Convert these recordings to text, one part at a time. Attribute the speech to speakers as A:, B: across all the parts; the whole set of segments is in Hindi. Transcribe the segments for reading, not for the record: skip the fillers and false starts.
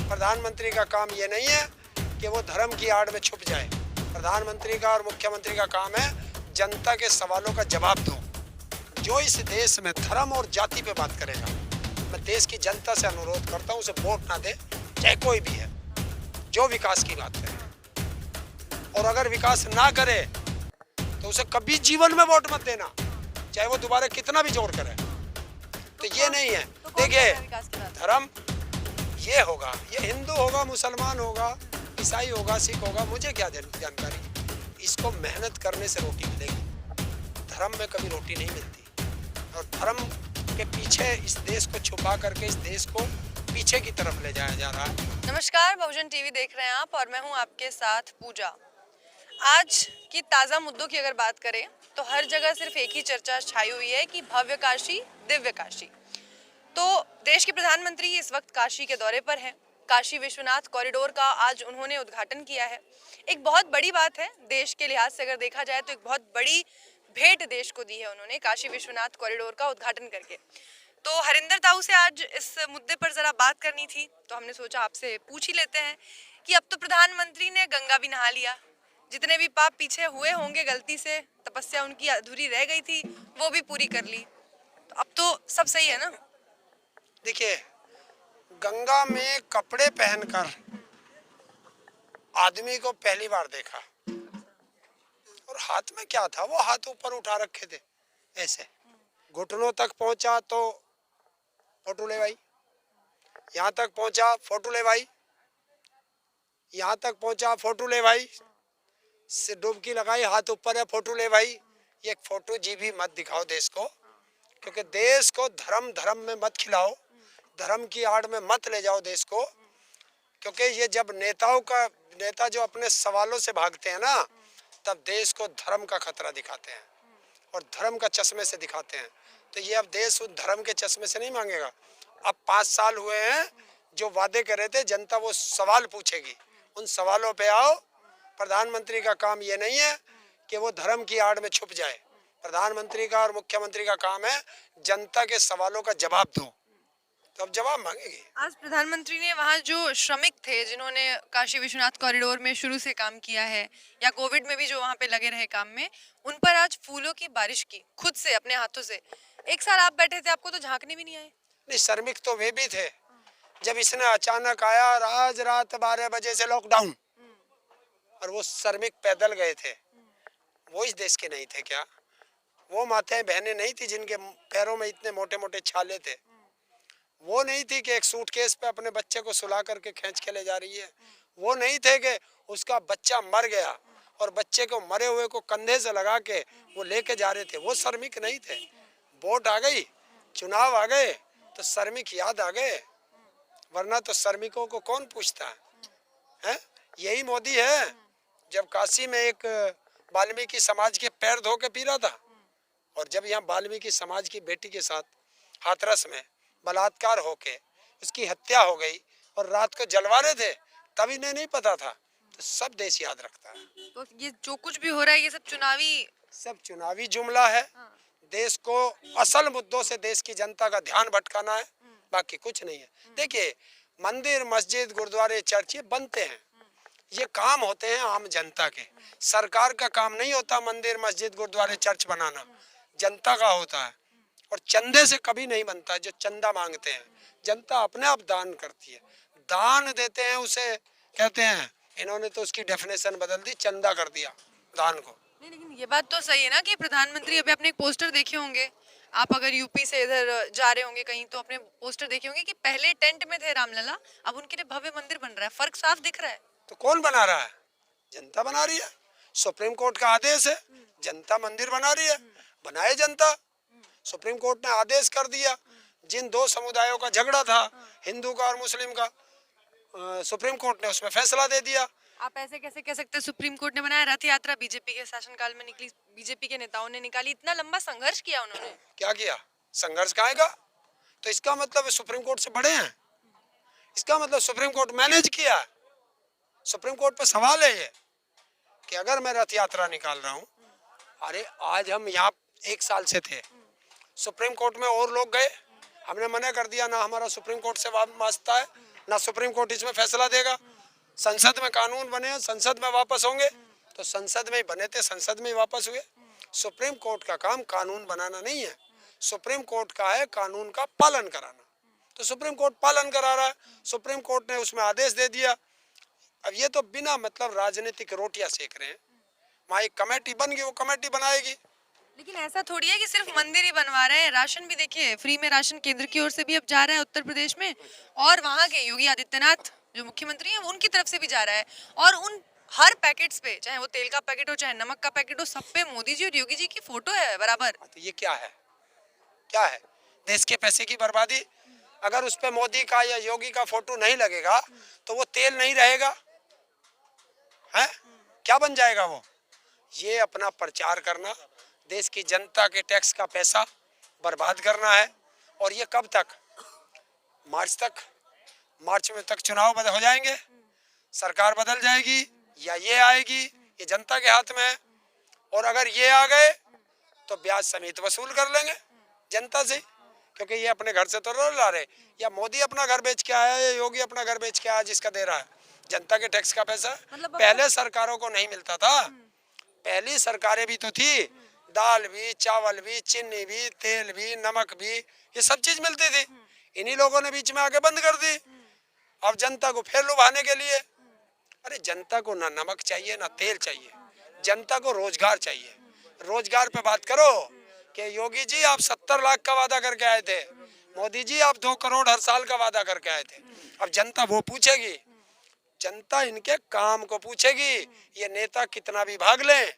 A: प्रधानमंत्री का काम ये नहीं है कि वो धर्म की आड़ में छुप जाए। प्रधानमंत्री का और मुख्यमंत्री का काम है जनता के सवालों का जवाब दो। जो इस देश में धर्म और जाति पे बात करेगा, मैं देश की जनता से अनुरोध करता हूँ उसे वोट ना दे, चाहे कोई भी है, जो विकास की बात करे। और अगर विकास ना करे तो उसे कभी जीवन में वोट मत देना, चाहे वो दोबारा कितना भी जोर करे। तो ये नहीं है। देखिए, धर्म ये होगा, ये हिंदू होगा, मुसलमान होगा, ईसाई होगा, सिख होगा, मुझे क्या जानकारी। इसको मेहनत करने से रोटी मिलेगी, धर्म में कभी रोटी नहीं मिलती। और धर्म के पीछे इस देश को छुपा करके इस देश को पीछे की तरफ ले जाया जा रहा है।
B: नमस्कार, बहुजन टीवी देख रहे हैं आप और मैं हूं आपके साथ पूजा। आज की ताज़ा मुद्दों की अगर बात करें तो हर जगह सिर्फ एक ही चर्चा छाई हुई है कि भव्य काशी, दिव्य काशी। तो देश के प्रधानमंत्री इस वक्त काशी के दौरे पर हैं। काशी विश्वनाथ कॉरिडोर का आज उन्होंने उद्घाटन किया है। एक बहुत बड़ी बात है, देश के लिहाज से अगर देखा जाए तो एक बहुत बड़ी भेंट देश को दी है उन्होंने काशी विश्वनाथ कॉरिडोर का उद्घाटन करके। तो हरिंदर ताऊ से आज इस मुद्दे पर जरा बात करनी थी, तो हमने सोचा आपसे पूछ ही लेते हैं कि अब तो प्रधानमंत्री ने गंगा भी नहा लिया, जितने भी पाप पीछे हुए होंगे गलती से, तपस्या उनकी अधूरी रह गई थी, वो भी पूरी कर ली, तो अब तो सब सही है ना।
A: देखिए, गंगा में कपड़े पहनकर आदमी को पहली बार देखा, और हाथ में क्या था, वो हाथ ऊपर उठा रखे थे ऐसे, घुटनों तक पहुंचा तो फोटो ले भाई, यहाँ तक पहुंचा फोटो ले भाई, यहाँ तक पहुंचा फोटो ले भाई, से डुबकी लगाई, हाथ ऊपर है, फोटो ले भाई। ये फोटो जी भी मत दिखाओ देश को, क्योंकि देश को धर्म में मत खिलाओ, धर्म की आड़ में मत ले जाओ देश को। क्योंकि ये जब नेता जो अपने सवालों से भागते हैं ना, तब देश को धर्म का खतरा दिखाते हैं और धर्म का चश्मे से दिखाते हैं। तो ये अब देश उस धर्म के चश्मे से नहीं मांगेगा। अब 5 साल हुए हैं, जो वादे कर रहे थे, जनता वो सवाल पूछेगी, उन सवालों पे आओ। प्रधानमंत्री का काम ये नहीं है कि वो धर्म की आड़ में छुप जाए। प्रधानमंत्री का और मुख्यमंत्री का काम है जनता के सवालों का जवाब दो, तो अब जवाब मांगेगी।
B: आज प्रधानमंत्री ने वहाँ जो श्रमिक थे जिन्होंने काशी विश्वनाथ कॉरिडोर में शुरू से काम किया है या कोविड में भी जो वहाँ पे लगे रहे काम में, उन पर आज फूलों की बारिश की, खुद से अपने हाथों से। एक साल आप बैठे थे, आपको तो झांकने भी नहीं आए।
A: नहीं, श्रमिक तो वे भी थे जब इसने अचानक आया, आज रात 12 बजे से लॉकडाउन, और वो श्रमिक पैदल गए थे। वो इस देश के नहीं थे क्या? वो माताएं बहनें नहीं थी जिनके पैरों में इतने मोटे मोटे छाले थे? वो नहीं थी कि एक सूटकेस पे अपने बच्चे को सुला करके खींच के ले जा रही है? वो नहीं थे कि उसका बच्चा मर गया और बच्चे को मरे हुए को कंधे से लगा के वो लेके जा रहे थे? वो श्रमिक नहीं थे। वोट आ गई, चुनाव आ गए तो श्रमिक याद आ गए, वरना तो श्रमिकों को कौन पूछता है? यही मोदी है जब काशी में एक वाल्मीकि समाज के पैर धो के पी रहा था, और जब यहाँ वाल्मीकि समाज की बेटी के साथ हाथरस में बलात्कार होके उसकी हत्या हो गई और रात को जलवा रहे थे, तब इन्हें नहीं पता था। तो सब देश याद रखता है।
B: तो ये जो कुछ भी हो रहा है ये सब
A: चुनावी जुमला है। देश को असल मुद्दों से देश की जनता का ध्यान भटकाना है, बाकी कुछ नहीं है। देखिए, मंदिर, मस्जिद, गुरुद्वारे, चर्च ये बनते हैं, ये काम होते हैं आम जनता के। सरकार का काम नहीं होता मंदिर, मस्जिद, गुरुद्वारे, चर्च बनाना, जनता का होता है। और चंदे से कभी नहीं बनता। जो चंदा मांगते हैं, जनता अपने आप दान करती है, दान देते हैं उसे कहते हैं, इन्होंने तो उसकी डेफिनेशन बदल दी, चंदा कर दिया दान को।
B: नहीं, लेकिन ये बात तो सही है ना कि प्रधानमंत्री अभी अपने एक पोस्टर देखे होंगे, आप अगर यूपी से इधर जा रहे होंगे कहीं तो अपने पोस्टर देखे होंगे कि पहले टेंट में थे रामलला, अब उनके लिए भव्य मंदिर बन रहा है। फर्क साफ दिख रहा है।
A: तो कौन बना रहा है? जनता बना रही है। सुप्रीम कोर्ट का आदेश है, जनता मंदिर बना रही है, बनाए जनता। सुप्रीम कोर्ट ने आदेश कर दिया, जिन 2 समुदायों का झगड़ा था, हिंदू का और मुस्लिम का, सुप्रीम कोर्ट ने उसमें फैसला दे दिया।
B: आप ऐसे कैसे कह सकते हैं? सुप्रीम कोर्ट ने बनाया, रथ यात्रा बीजेपी के शासनकाल में निकली, बीजेपी के नेताओं ने निकाली, इतना लंबा संघर्ष किया उन्होंने।
A: क्या किया? संघर्ष कहाँ का? तो इसका मतलब सुप्रीम कोर्ट से बड़े हैं, इसका मतलब सुप्रीम कोर्ट मैनेज किया। सुप्रीम कोर्ट पे सवाल है ये कि अगर मैं रथ यात्रा निकाल रहा हूँ, अरे आज हम यहाँ 1 साल से थे, सुप्रीम कोर्ट में और लोग गए, हमने मना कर दिया, ना हमारा सुप्रीम कोर्ट से वास्ता है, ना सुप्रीम कोर्ट इसमें फैसला देगा। संसद में कानून बने, संसद में वापस होंगे, तो संसद में ही बने थे, संसद में ही वापस हुए। सुप्रीम कोर्ट का काम कानून बनाना नहीं है, सुप्रीम कोर्ट का है कानून का पालन कराना। तो सुप्रीम कोर्ट पालन करा रहा है, सुप्रीम कोर्ट ने उसमें आदेश दे दिया। अब ये तो बिना मतलब राजनीतिक रोटियां सेक रहे हैं। वहाँ एक कमेटी बन गई, वो कमेटी बनाएगी।
B: लेकिन ऐसा थोड़ी है कि सिर्फ मंदिर ही बनवा रहे हैं, राशन भी देखिए फ्री में राशन केंद्र की ओर से भी अब जा रहा है उत्तर प्रदेश में, और वहाँ के योगी आदित्यनाथ जो मुख्यमंत्री हैं उनकी तरफ से भी जा रहा है। और उन हर पैकेट्स पे, चाहे वो तेल का पैकेट हो चाहे नमक का पैकेट हो, सब पे मोदी जी और योगी जी की फोटो है बराबर।
A: तो ये क्या है, क्या है? देश के पैसे की बर्बादी। अगर उस पे मोदी का या योगी का फोटो नहीं लगेगा तो वो तेल नहीं रहेगा, है क्या बन जाएगा वो? ये अपना प्रचार करना, देश की जनता के टैक्स का पैसा बर्बाद करना है। और ये कब तक? मार्च तक। मार्च में तक चुनाव बदल हो जाएंगे, सरकार बदल जाएगी या ये आएगी, ये जनता के हाथ में है। और अगर ये आ गए तो ब्याज समेत वसूल कर लेंगे जनता से, क्योंकि ये अपने घर से तो रोज ला रहे। या मोदी अपना घर बेच के आया या योगी अपना घर बेच के आया, जिसका दे रहा है जनता के टैक्स का पैसा।
B: मतलब
A: पहले सरकारों को नहीं मिलता था, पहली सरकारें भी तो थी, दाल भी, चावल भी, चीनी भी, तेल भी, नमक भी, ये सब चीज मिलती थी। इन्हीं लोगों ने बीच में आके बंद कर दी। अब जनता को फिर लुभाने के लिए, अरे जनता को ना नमक चाहिए ना तेल चाहिए, जनता को रोजगार चाहिए। रोजगार पे बात करो कि योगी जी आप 70 लाख का वादा करके आए थे, मोदी जी आप 2 करोड़ हर साल का वादा करके आए थे। अब जनता वो पूछेगी, जनता इनके काम को पूछेगी। ये नेता कितना भी भाग लें,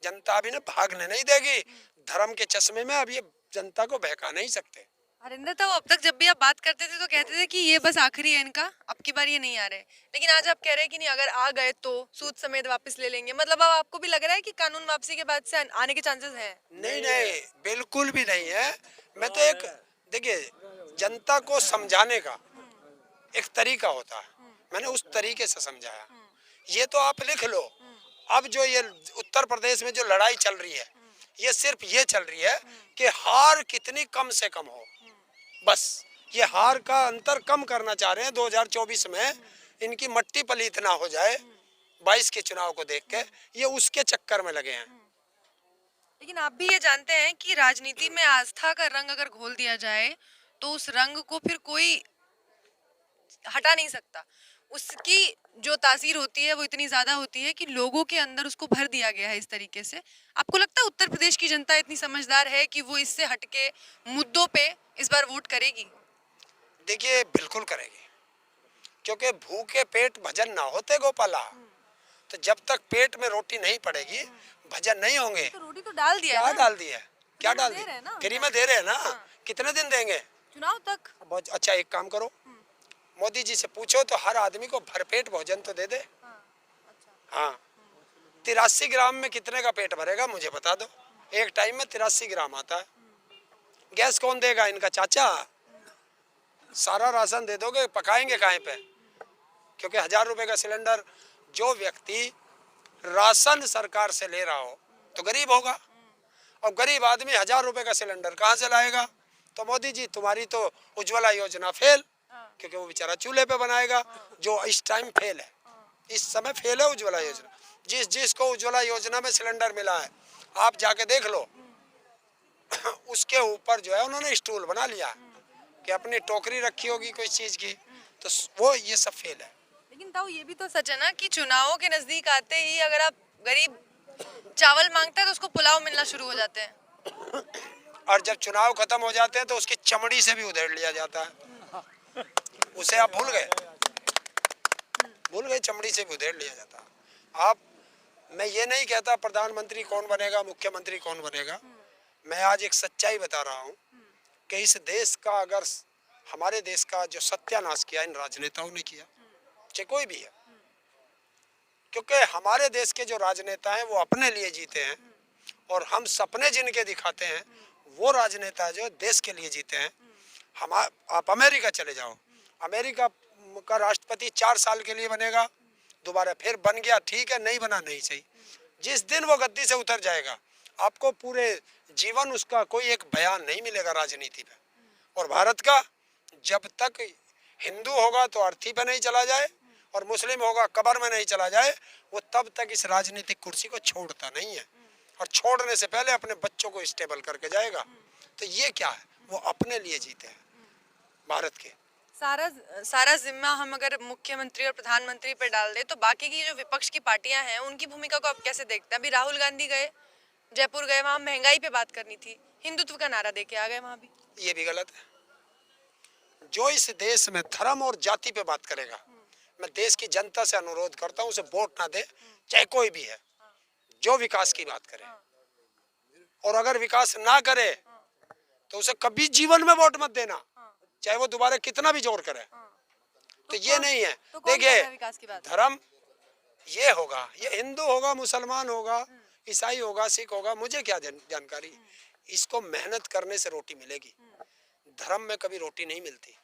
A: जनता अभी ना भागने नहीं देगी। धर्म के चश्मे में अब ये जनता को बहका नहीं सकते।
B: हरिंदर था, अब तक जब भी आप बात करते थे तो कहते थे कि ये बस आखिरी है इनका, अब की बार ये नहीं आ रहे, लेकिन आज आप कह रहे हैं कि नहीं, अगर आ गए तो सूद समेत वापस ले लेंगे। मतलब अब आपको भी लग रहा है कि कानून वापसी के बाद से आने के चांसेस हैं?
A: नहीं नहीं, बिल्कुल भी नहीं है। मैं तो एक, देखिए, जनता को समझाने का एक तरीका होता है, मैंने उस तरीके से समझाया। ये तो आप लिख लो, अब जो ये उत्तर प्रदेश में जो लड़ाई चल रही है, ये सिर्फ ये चल रही है कि हार कितनी कम से कम हो। बस ये हार का अंतर कम करना चाह रहे हैं 2024 में, इनकी मट्टी पलीत ना हो जाए 22 के चुनाव को देख के, ये उसके चक्कर में लगे हैं।
B: लेकिन आप भी ये जानते हैं कि राजनीति में आस्था का रंग अगर घोल दिया जाए तो उस रंग को फिर कोई हटा नहीं सकता। उसकी जो तासीर होती है वो इतनी ज्यादा होती है कि लोगों के अंदर उसको भर दिया गया है इस तरीके से। आपको लगता है उत्तर प्रदेश की जनता इतनी समझदार है कि वो इससे हटके मुद्दों पे इस बार वोट करेगी?
A: देखिए बिल्कुल करेगी, क्योंकि भूखे पेट भजन ना होते गोपाला। तो जब तक पेट में रोटी नहीं पड़ेगी भजन नहीं होंगे।
B: तो रोटी तो डाल दिया
A: क्या
B: ना?
A: डाल दिया? क्या डाल
B: दे रहे हैं
A: दिया?
B: ना?
A: फ्री में दे रहे हैं ना।
B: हाँ।
A: कितने दिन देंगे?
B: चुनाव तक।
A: बहुत अच्छा, एक काम करो, मोदी जी से पूछो तो हर आदमी को भरपेट भोजन तो दे दे। हाँ, 83 ग्राम में कितने का पेट भरेगा मुझे बता दो। एक टाइम में 83 ग्राम आता है। गैस कौन देगा? इनका चाचा। सारा राशन दे दोगे, पकाएंगे काहे पे? क्योंकि 1000 रुपए का सिलेंडर, जो व्यक्ति राशन सरकार से ले रहा हो तो गरीब होगा, और गरीब आदमी 1000 रुपए का सिलेंडर कहाँ से लाएगा? तो मोदी जी तुम्हारी तो उज्ज्वला योजना फेल, क्योंकि वो बेचारा चूल्हे पे बनाएगा, जो इस टाइम फेल है, इस समय फेल है उज्ज्वला योजना। जिसको उज्ज्वला योजना में सिलेंडर मिला है, आप जाके देख लो, उसके ऊपर जो है उन्होंने स्टूल बना लिया कि अपनी टोकरी रखी होगी कोई चीज की, तो वो ये सब फेल है।
B: लेकिन ताऊ ये भी तो सच है ना कि चुनावों के नजदीक आते ही अगर आप गरीब चावल मांगते हैं तो उसको पुलाव मिलना शुरू हो जाते हैं।
A: और जब चुनाव खत्म हो जाते हैं तो उसकी चमड़ी से भी उधेड़ लिया जाता है। उसे आप भूल गए, चमड़ी से भी उधेड़ लिया जाता है। आप, मैं ये नहीं कहता प्रधानमंत्री कौन बनेगा, मुख्यमंत्री कौन बनेगा, मैं आज एक सच्चाई बता रहा हूँ कि इस देश का, अगर हमारे देश का जो सत्यानाश किया इन राजनेताओं ने किया, चाहे कोई भी है, क्योंकि हमारे देश के जो राजनेता हैं वो अपने लिए जीते हैं, और हम सपने जिनके दिखाते हैं वो राजनेता जो देश के लिए जीते हैं। आप अमेरिका चले जाओ, अमेरिका का राष्ट्रपति 4 साल के लिए बनेगा, दोबारा फिर बन गया ठीक है, नहीं बना नहीं सही, जिस दिन वो गद्दी से उतर जाएगा आपको पूरे जीवन उसका कोई एक बयान नहीं मिलेगा राजनीति पे। और भारत का, जब तक हिंदू होगा तो अर्थी पे नहीं चला जाए और मुस्लिम होगा कब्र में नहीं चला जाए, वो तब तक इस राजनीतिक कुर्सी को छोड़ता नहीं है, और छोड़ने से पहले अपने बच्चों को स्टेबल करके जाएगा। तो ये क्या है, वो अपने लिए जीते हैं भारत के।
B: सारा सारा जिम्मा हम अगर मुख्यमंत्री और प्रधानमंत्री पे डाल दे तो बाकी की जो विपक्ष की पार्टियां हैं उनकी भूमिका को आप कैसे देखते हैं? अभी राहुल गांधी गए, जयपुर गए, वहां महंगाई पे बात करनी थी, हिंदुत्व का नारा दे के आ गए वहां भी।
A: ये भी गलत है। जो इस देश में धर्म और जाति पे बात करेगा, मैं देश की जनता से अनुरोध करता हूँ उसे वोट ना दे, चाहे कोई भी है, जो विकास की बात करे। और अगर विकास ना करे तो उसे कभी जीवन में वोट मत देना, चाहे वो दोबारा कितना भी जोर करे। तो ये नहीं है।
B: तो कौन कर रहा
A: देखिए,
B: है विकास की बात?
A: धर्म ये होगा, ये हिंदू होगा, मुसलमान होगा, ईसाई होगा, सिख होगा, मुझे क्या जानकारी। इसको मेहनत करने से रोटी मिलेगी, धर्म में कभी रोटी नहीं मिलती।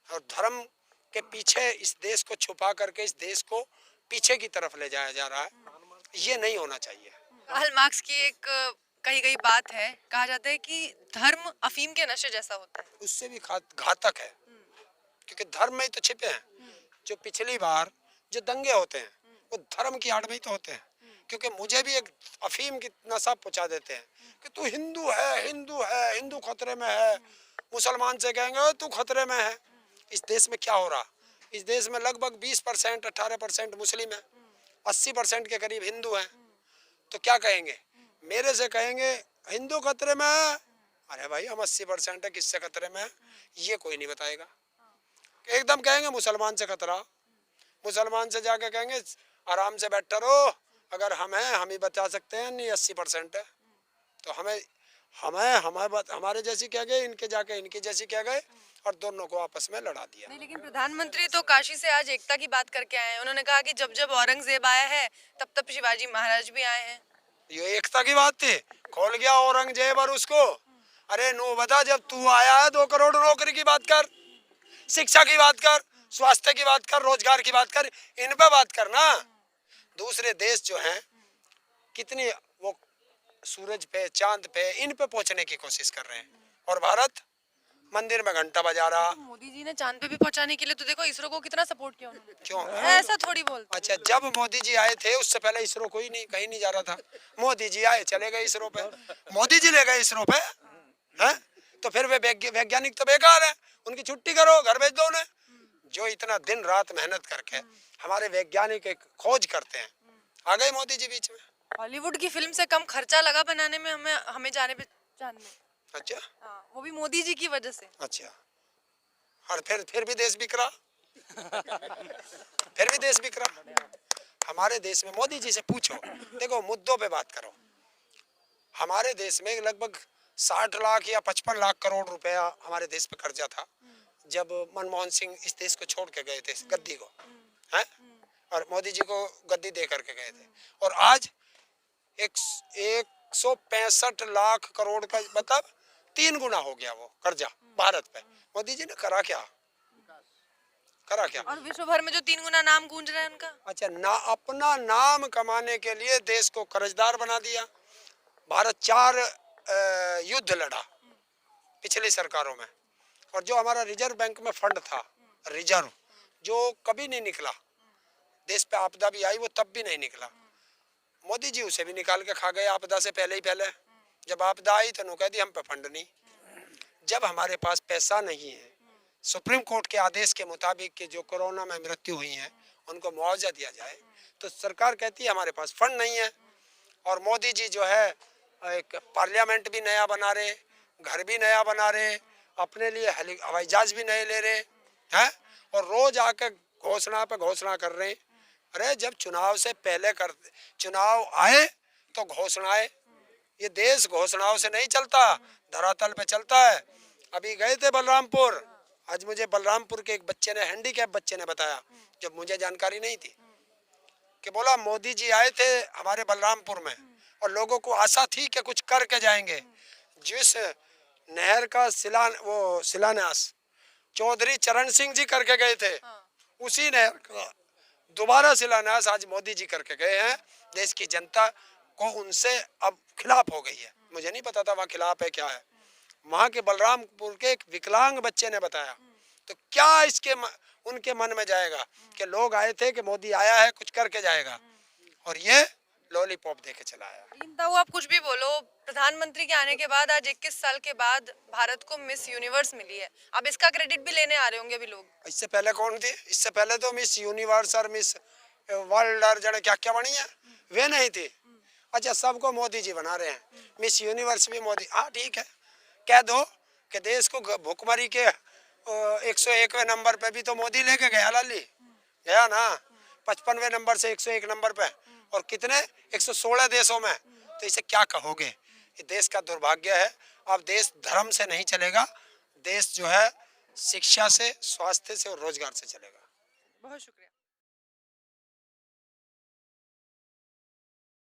A: और धर्म के पीछे इस देश को छुपा करके इस देश को पीछे की तरफ ले जाया जा रहा है, ये नहीं होना चाहिए।
B: कार्ल मार्क्स की एक कही गई बात है, कहा जाता है कि धर्म अफीम के नशे जैसा होता है।
A: उससे भी घातक है, क्योंकि धर्म में ही तो छिपे हैं। जो पिछली बार जो दंगे होते हैं वो धर्म की आड़ में ही तो होते हैं, क्योंकि मुझे भी एक अफीम की नशा पहुंचा देते हैं कि तू हिंदू है, हिंदू है, हिंदू खतरे में है, मुसलमान से कहेंगे तू खतरे में है। इस देश में क्या हो रहा, इस देश में लगभग 20% 18% मुस्लिम है, 80% के करीब हिंदू हैं। तो क्या कहेंगे, मेरे से कहेंगे हिंदू खतरे में है, अरे भाई हम 80% है, किससे खतरे में है ये कोई नहीं बताएगा। एकदम कहेंगे मुसलमान से खतरा, मुसलमान से जाके कहेंगे आराम से बैठा रहो, अगर हम हैं हम ही बचा सकते हैं, नहीं 80% है। तो हमारे जैसी कह गए, इनके जाके इनकी जैसी कह गए, और दोनों को आपस में लड़ा दिया।
B: नहीं, लेकिन प्रधानमंत्री तो काशी से आज एकता की बात करके आए हैं। उन्होंने कहा कि जब जब औरंगजेब आया है तब तब शिवाजी महाराज भी आए हैं।
A: ये एकता की बात थी, खोल गया औरंगजेब और उसको। अरे नो बता, जब तू आया है 2 करोड़ नौकरी की बात कर, शिक्षा की बात कर, स्वास्थ्य की बात कर, रोजगार की बात कर, इन पे बात करना। दूसरे देश जो हैं कितनी वो सूरज पे, चांद पे, इन पे पहुंचने की कोशिश कर रहे हैं, और भारत मंदिर में घंटा बजा रहा।
B: तो मोदी जी ने चांद पे भी पहुंचाने के लिए तो देखो इसरो को कितना सपोर्ट किया उन्होंने।
A: क्यों
B: ऐसा थोड़ी बोलते।
A: अच्छा, जब मोदी जी आए थे उससे पहले इसरो कोई नहीं, कहीं नहीं जा रहा था। मोदी जी आए, चले गए इसरो पे, मोदी जी ले गए इसरो पे, हैं? तो फिर वे वैज्ञानिक तो बेकार है, उनकी छुट्टी करो, घर भेज दो उन्हें। जो इतना दिन रात मेहनत करके हमारे वैज्ञानिक एक खोज करते हैं, आ गए मोदी जी बीच में।
B: हॉलीवुड की फिल्म से कम खर्चा लगा बनाने में हमें जाने पे चांद में।
A: अच्छा,
B: हाँ, वो भी मोदी जी की वजह से।
A: अच्छा, और फिर भी देश बिक रहा, फिर भी देश बिक रहा। हमारे देश में मोदी जी से पूछो, देखो मुद्दों पे बात करो। हमारे देश में लगभग 60 लाख या 55 लाख करोड़ रुपया हमारे देश पे कर्जा था जब मनमोहन सिंह इस देश को छोड़ के गए थे गद्दी को, हैं? और मोदी जी को गद्दी दे करके गए थे। और आज 165 लाख करोड़ का, मतलब 3 गुना हो गया वो कर्जा भारत पे। मोदी जी ने करा क्या, करा क्या?
B: और विश्व भर में जो 3 गुना नाम गूंज रहा है उनका।
A: अच्छा, ना अपना नाम कमाने के लिए देश को कर्जदार बना दिया। भारत 4 युद्ध लड़ा पिछली सरकारों में, और जो हमारा रिजर्व बैंक में फंड था, रिजर्व, जो कभी नहीं निकला, देश पे आपदा भी आई वो तब भी नहीं निकला, मोदी जी उसे भी निकाल के खा गए आपदा से पहले ही पहले। जब आपदा आई तो उन्होंने कह दी हम पे फंड नहीं। जब हमारे पास पैसा नहीं है, सुप्रीम कोर्ट के आदेश के मुताबिक कि जो कोरोना में मृत्यु हुई है उनको मुआवजा दिया जाए, तो सरकार कहती है हमारे पास फंड नहीं है। और मोदी जी जो है एक पार्लियामेंट भी नया बना रहे, घर भी नया बना रहे, अपने लिए हवाई जहाज भी नए ले रहे हैं, और रोज आकर घोषणा पे घोषणा कर रहे हैं। अरे जब चुनाव से पहले चुनाव आए तो घोषणाएं, ये देश घोषणाओं से नहीं चलता, धरातल पे चलता है। अभी गए थे बलरामपुर, आज मुझे बलरामपुर के एक बच्चे ने, हैंडीकैप बच्चे ने बताया, जब मुझे जानकारी नहीं थी, कि बोला मोदी जी आए थे हमारे बलरामपुर में और लोगों को आशा थी कि कुछ करके जाएंगे। जिस नहर का शिलान्यास चौधरी चरण सिंह जी करके गए थे, उसी नहर का दोबारा शिलान्यास आज मोदी जी करके गए हैं। देश की जनता को उनसे अब खिलाफ हो गई है। मुझे नहीं पता था वहाँ खिलाफ है क्या है। वहाँ के बलरामपुर के एक विकलांग बच्चे ने बताया तो क्या उनके मन में जाएगा कि लोग आए थे कि मोदी आया है कुछ करके जाएगा, और ये लॉलीपॉप देके चला आया।
B: ताऊ आप कुछ भी बोलो, प्रधानमंत्री के आने के बाद आज 21 साल के बाद भारत को मिस यूनिवर्स मिली है। अब इसका क्रेडिट भी लेने आ रहे होंगे अभी लोग।
A: इससे पहले कौन थी? इससे पहले तो मिस यूनिवर्स और मिस वर्ल्ड और जने क्या क्या बनी है, वे नहीं थी। अच्छा, सबको मोदी जी बना रहे हैं, मिस यूनिवर्स भी मोदी। हाँ ठीक है, कह दो कि देश को भुखमरी के 101वें नंबर पे भी तो मोदी लेके गया, लाली गया ना, 55वें नंबर से 101 नंबर पे, और कितने 116 देशों में। तो इसे क्या कहोगे? ये देश का दुर्भाग्य है। अब देश धर्म से नहीं चलेगा, देश जो है शिक्षा से, स्वास्थ्य से और रोजगार से चलेगा।
B: बहुत शुक्रिया।